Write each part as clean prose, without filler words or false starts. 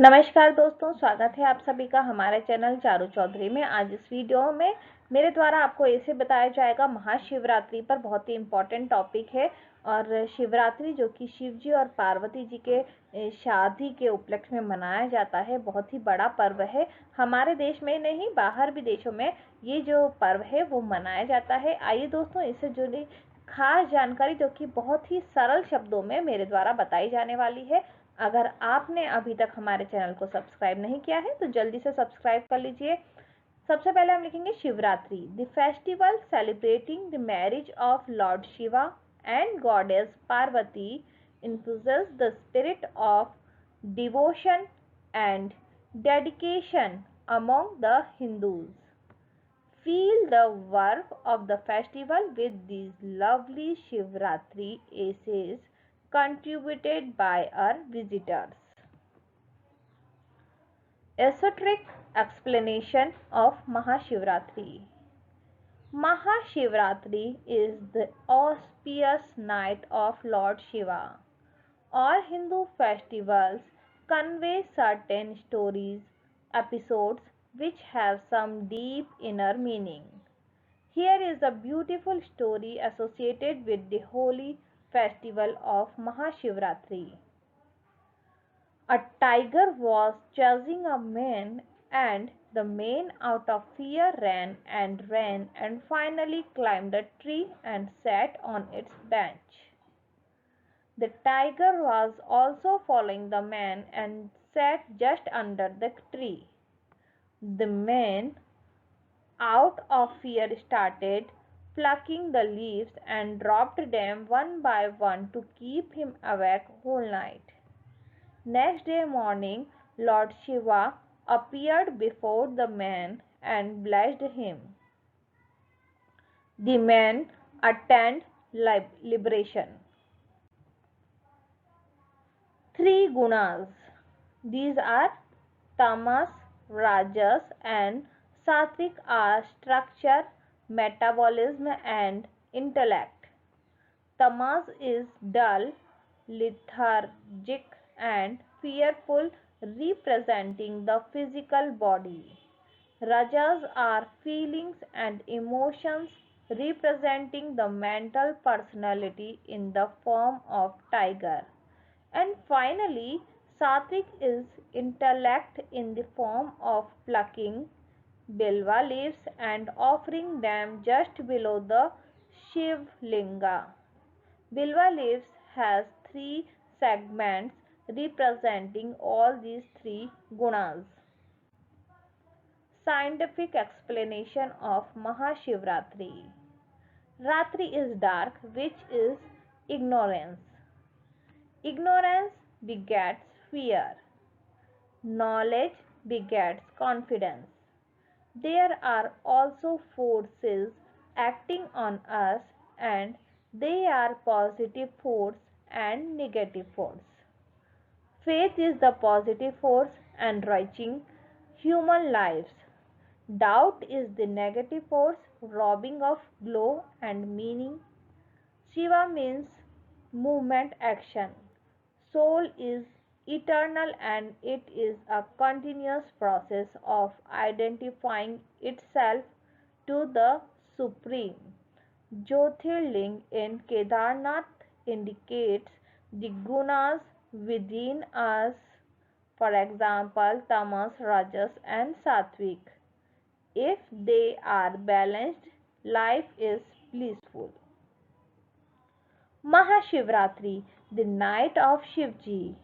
नमस्कार दोस्तों, स्वागत है आप सभी का हमारे चैनल चारू चौधरी में। आज इस वीडियो में मेरे द्वारा आपको ऐसे बताया जाएगा महाशिवरात्रि पर। बहुत ही इम्पोर्टेंट टॉपिक है। और शिवरात्रि जो कि शिव जी और पार्वती जी के शादी के उपलक्ष्य में मनाया जाता है, बहुत ही बड़ा पर्व है। हमारे देश में नहीं, बाहर भी देशों में ये जो पर्व है वो मनाया जाता है। आइए दोस्तों, इससे जुड़ी खास जानकारी जो कि बहुत ही सरल शब्दों में मेरे द्वारा बताई जाने वाली है। अगर आपने अभी तक हमारे चैनल को सब्सक्राइब नहीं किया है तो जल्दी से सब्सक्राइब कर लीजिए। सबसे पहले हम लिखेंगे Shivratri, the festival celebrating the marriage of Lord Shiva and goddess Parvati, infuses the spirit of devotion and dedication among the Hindus. Feel the warmth of the festival with these lovely Shivratri essays contributed by our visitors. Esoteric explanation of Mahashivratri. Mahashivratri is the auspicious night of Lord Shiva. All Hindu festivals convey certain stories, episodes which have some deep inner meaning. Here is a beautiful story associated with the holy festival of Mahashivratri. A tiger was chasing a man, and the man, out of fear, ran and finally climbed a tree and sat on its branch. The tiger was also following the man and sat just under the tree. The man, out of fear, started plucking the leaves and dropped them one by one to keep him awake whole night. Next day morning, Lord Shiva appeared before the man and blessed him. The man attained liberation. Three gunas. These are tamas, rajas, and sattvic are structure, metabolism, and intellect. Tamas is dull, lethargic, and fearful, representing the physical body. Rajas are feelings and emotions, representing the mental personality in the form of tiger. And finally, Sattvic is intellect in the form of plucking bilva leaves and offering them just below the Shiv Linga. Bilva leaves has three segments representing all these three gunas. Scientific explanation of Mahashivratri. Ratri is dark, which is ignorance. Ignorance begets fear. Knowledge begets confidence. There are also forces acting on us, and they are positive force and negative force. Faith is the positive force enriching human lives. Doubt is the negative force robbing of glow and meaning. Shiva means movement, action. Soul is eternal and it is a continuous process of identifying itself to the Supreme. Jyotirling in Kedarnath indicates the gunas within us, for example, tamas, rajas, and sattvic. If they are balanced, life is blissful. Mahashivratri, the night of Shivji.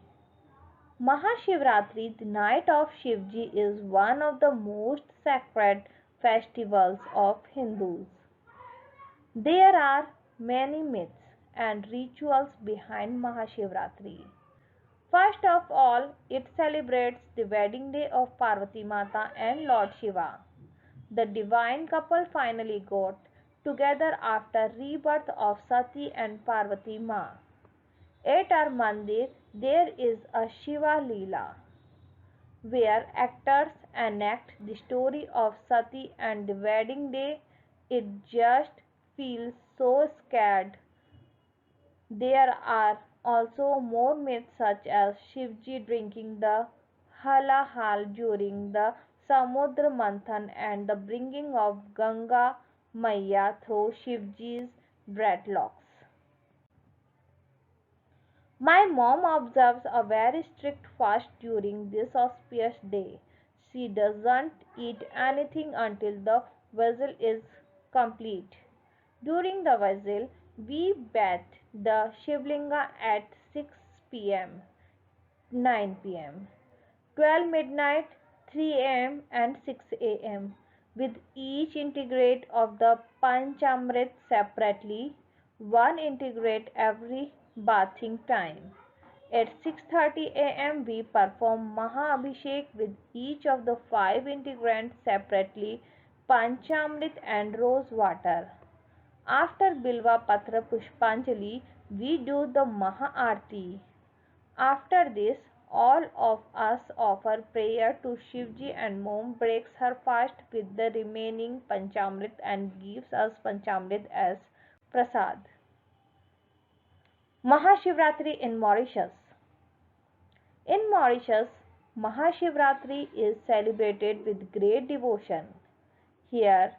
Mahashivratri, the night of Shivji, is one of the most sacred festivals of Hindus. There are many myths and rituals behind Mahashivratri. First of all, it celebrates the wedding day of Parvati Mata and Lord Shiva. The divine couple finally got together after rebirth of Sati and Parvati Ma. At our mandir, there is a Shiva Leela, where actors enact the story of Sati and the wedding day. It just feels so scared. There are also more myths such as Shivji drinking the halahal during the Samudra Manthan and the bringing of Ganga Maya through Shivji's dreadlocks. My mom observes a very strict fast during this auspicious day. She doesn't eat anything until the vessel is complete. During the vessel, we bathe the Shivlinga at 6 p.m., 9 p.m., 12 midnight, 3 a.m., and 6 a.m., with each integrate of the Panchamrit separately, one integrate every bathing time. At 6:30 a.m. we perform Maha Abhishek with each of the five integrants separately, Panchamrit and rose water. After Bilva Patra Pushpanjali, we do the Maha Aarti. After this, all of us offer prayer to Shivji and Mom breaks her fast with the remaining Panchamrit and gives us Panchamrit as prasad. Mahashivratri in Mauritius. In Mauritius, Mahashivratri is celebrated with great devotion. Here,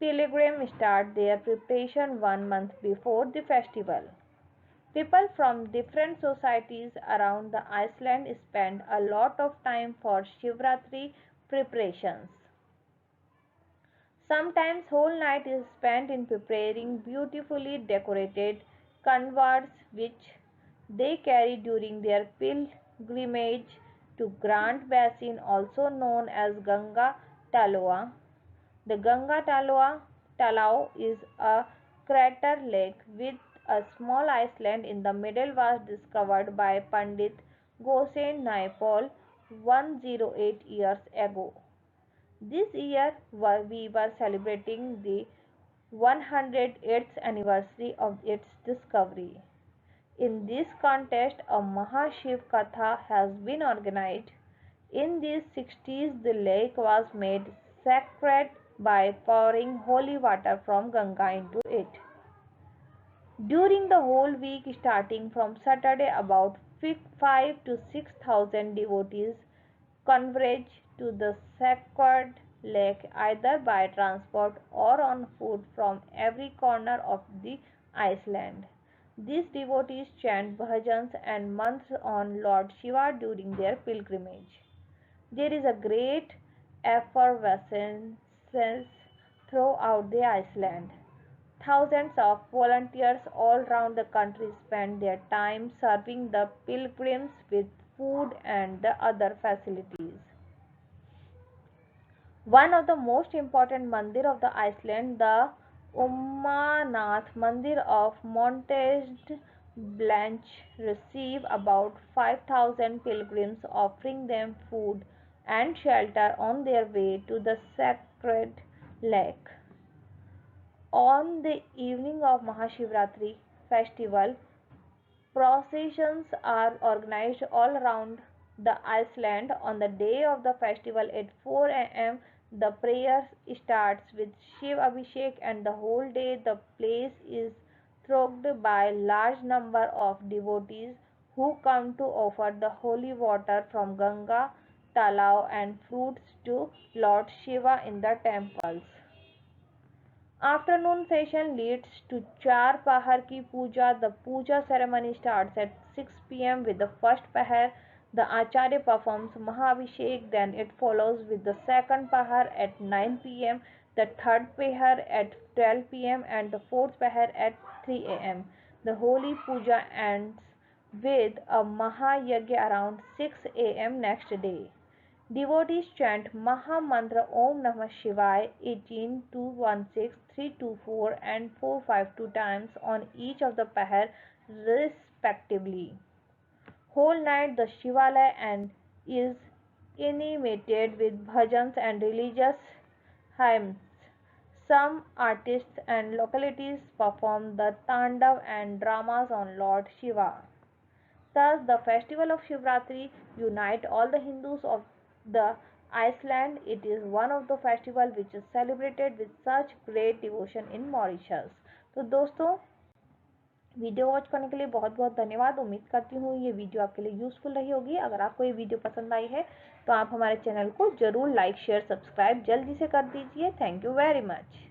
pilgrims start their preparation 1 month before the festival. People from different societies around the Iceland spend a lot of time for Shivratri preparations. Sometimes whole night is spent in preparing beautifully decorated canvas which they carry during their pilgrimage to Grand Basin, also known as Ganga Taloa. The Ganga Talao is a crater lake with a small island in the middle was discovered by Pandit Gosen Naipaul 108 years ago. This year we were celebrating the 108th anniversary of its discovery. In this contest, a Mahashiv Katha has been organized. In the 60s, the lake was made sacred by pouring holy water from Ganga into it. During the whole week, starting from Saturday, about 5 to 6,000 devotees converge to the sacred lake either by transport or on foot from every corner of the Iceland. These devotees chant bhajans and mantras on Lord Shiva during their pilgrimage. There is a great effervescence throughout the Iceland. Thousands of volunteers all around the country spend their time serving the pilgrims with food and the other facilities. One of the most important mandir of the Iceland, the Ummanath Mandir of Montaged Blanche, receive about 5,000 pilgrims offering them food and shelter on their way to the sacred lake. On the evening of Mahashivratri festival, processions are organized all around the Iceland. On the day of the festival at 4 a.m., the prayer starts with Shiv Abhishek, and the whole day the place is thronged by large number of devotees who come to offer the holy water from Ganga, Talao and fruits to Lord Shiva in the temples. Afternoon session leads to Char Pahar ki Puja. The puja ceremony starts at 6 p.m. with the first Pahar. The Acharya performs Mahabhishek, then it follows with the second Pahar at 9 p.m., the third Pahar at 12 p.m., and the fourth Pahar at 3 a.m. The holy puja ends with a Mahayagya around 6 a.m. next day. Devotees chant Maha Mantra Om Namah Shivaya 18, 216, 324 and 452 times on each of the pahar respectively. Whole night the Shivalaya and is animated with bhajans and religious hymns. Some artists and localities perform the tandav and dramas on Lord Shiva. Thus, the festival of Shivratri unites all the Hindus of the Iceland. It is one of the festivals which is celebrated with such great devotion in Mauritius. तो दोस्तों video watch करने के लिए बहुत बहुत धन्यवाद। उम्मीद करती हूँ ये वीडियो आपके लिए यूज़फुल रही होगी। अगर आपको ये वीडियो पसंद आई है तो आप हमारे चैनल को ज़रूर लाइक शेयर सब्सक्राइब जल्दी से कर दीजिए। Thank you very much.